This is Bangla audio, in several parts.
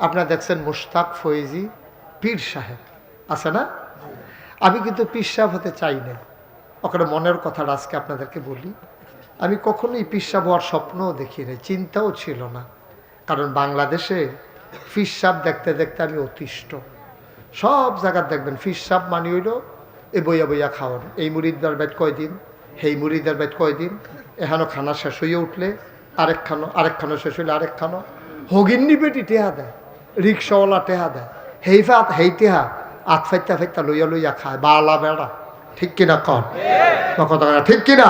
আপনারা দেখছেন মুশতাক ফয়েজি পীর সাহেব আছে না? আমি কিন্তু পীর সাহেব হতে চাই না। ওখানে মনের কথাটা আজকে আপনাদেরকে বলি। আমি কখনোই পীর সাহেব হওয়ার স্বপ্নও দেখি নাই, চিন্তাও ছিল না। কারণ বাংলাদেশে পীর সাহেব দেখতে দেখতে আমি অতিষ্ঠ। সব জায়গায় দেখবেন পীর সাহেব মানি হইল এ বইয়া বইয়া খাওয়ান, এই মুরিদদার বাইত কয়দিন, সেই মুরিদার বাইত কয়দিন, এখানো খানা শেষ হইয়া উঠলে আরেকখানো শেষ হইলে আরেকখানো। হগিন্নি বেটি টেহা দেয়, রিক্সাওয়ালা টেহা দেয়, হেই টেহা আত ফাইতা ফাইতা লইয়া লইয়া খায় বালা বেড়া। ঠিক কিনা কন কথা, ঠিক কিনা?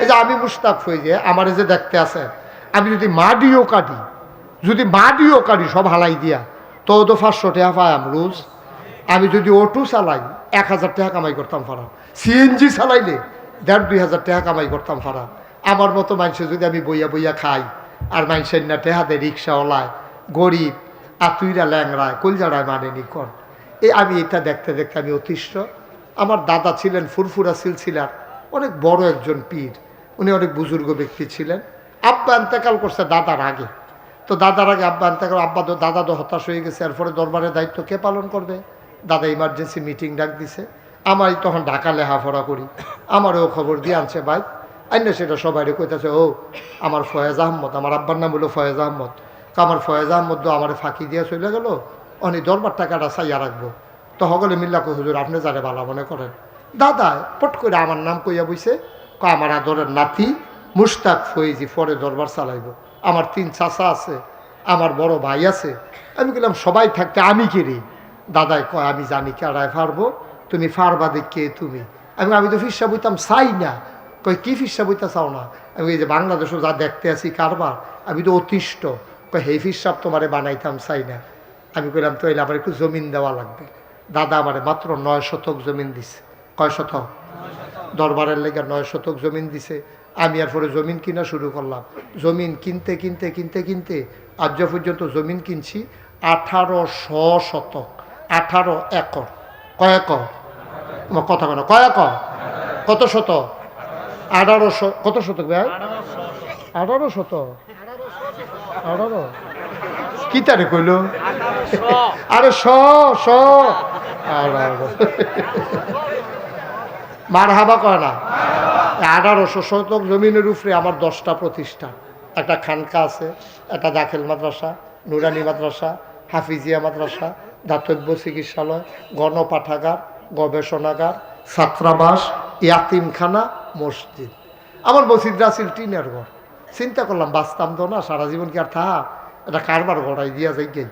এই যে আমি মুশতাক হয়ে যে আমার যে দেখতে আছে, আমি যদি মাডিও কাটি সব হালাই দিয়া তো 500 টাকা পাই রোজ। আমি যদি অটো চালাই 1000 টাকা কামাই করতাম পারা, সিএনজি চালাইলে 1500 টাকা কামাই করতাম পারা। আমার মতো মানুষের যদি আমি বইয়া বইয়া খাই আর মানুষের না টেহা দেয়, রিক্সাওয়ালায় গরিব আতুইরা ল্যাংড়ায় কলজাড়ায় মানেনি কন। আমি এটা দেখতে দেখতে আমি অতিষ্ঠ। আমার দাদা ছিলেন ফুরফুরা সিলসিলার অনেক বড় একজন পীর, উনি অনেক বুজুর্গ ব্যক্তি ছিলেন। আব্বা ইন্তেকাল করছে দাদার আগে, তো দাদার আগে আব্বা ইন্তেকাল, দাদা তো হতাশ হয়ে গেছে। এরপরে দরবারের দায়িত্ব কে পালন করবে? দাদা ইমার্জেন্সি মিটিং ডাক দিছে। আমি তখন ঢাকা লেখাপড়া করি, আমারও খবর দিয়ে আনছে ভাই আইন সেটা সবাই কইতেছে, ও আমার ফয়েজ আহমদ, আমার আব্বার নাম হলো ফয়েজ আহমদ, আমার ফয়েজ আহমদ আমার ফাঁকি দিয়ে চলে গেল, অনি দরবার টাকাটা চাইয়া রাখবো। তো সকলে মিল্লা কো হুজুর আপনি যারে ভালো মনে করেন। দাদা পট করে আমার নাম কইয়া বইছে, আমার আদরের নাতি মুশতাক ফয়েজি পরে দরবার চালাইব। আমার 3 চাচা আছে, আমার বড় ভাই আছে। আমি বললাম সবাই থাকতে আমি কেড়ে। দাদাই কয় আমি জানি কেড়ায় পারবো, তুমি পারবা দেখে তুমি। আমি তো ফিরসা বইতাম চাই না। কই কি ফিরসা বইতা চাও না? আমি এই যে বাংলাদেশও যা দেখতে আছি কারবার, আমি তো অতিষ্ঠ। কই হে ফিরসাব তোমারে বানাইতাম চাই না। আমি কইলাম তো এলে আমার একটু জমিন দেওয়া লাগবে। দাদা আমারে মাত্র 9 শতক জমিন দিছে। কয় শতক? দরবারের লেগে 9 শতক জমিন দিছে। আমি আর পরে জমিন কিনা শুরু করলাম। জমিন কিনতে কিনতে কিনতে কিনতে আজ পর্যন্ত জমিন কিনছি 1800 শতক, 18 একর। কয় একর? আমার কথা কেন, কয় একর? কত শতক? 1800। কত শতক ভাই? 18 শতক। 18 কি তারে কইল? আরে মার হাবা কয় না। 1800 শতক জমিনের উপরে আমার 10টা প্রতিষ্ঠান। একটা খানকা আছে, একটা দাখিল মাদ্রাসা, নুরানি মাদ্রাসা, হাফিজিয়া মাদ্রাসা, দাতব্য চিকিৎসালয়, গণপাঠাগার, গবেষণাগার, ছাত্রাবাস, ইয়াতিমখানা, মসজিদ। আমার মসজিদরা ছিল টিনের ঘর। চিন্তা করলাম বাঁচতাম তো না সারা জীবন, কি আর থাহা এটা কারবার গড়াই দিয়া যাই গে।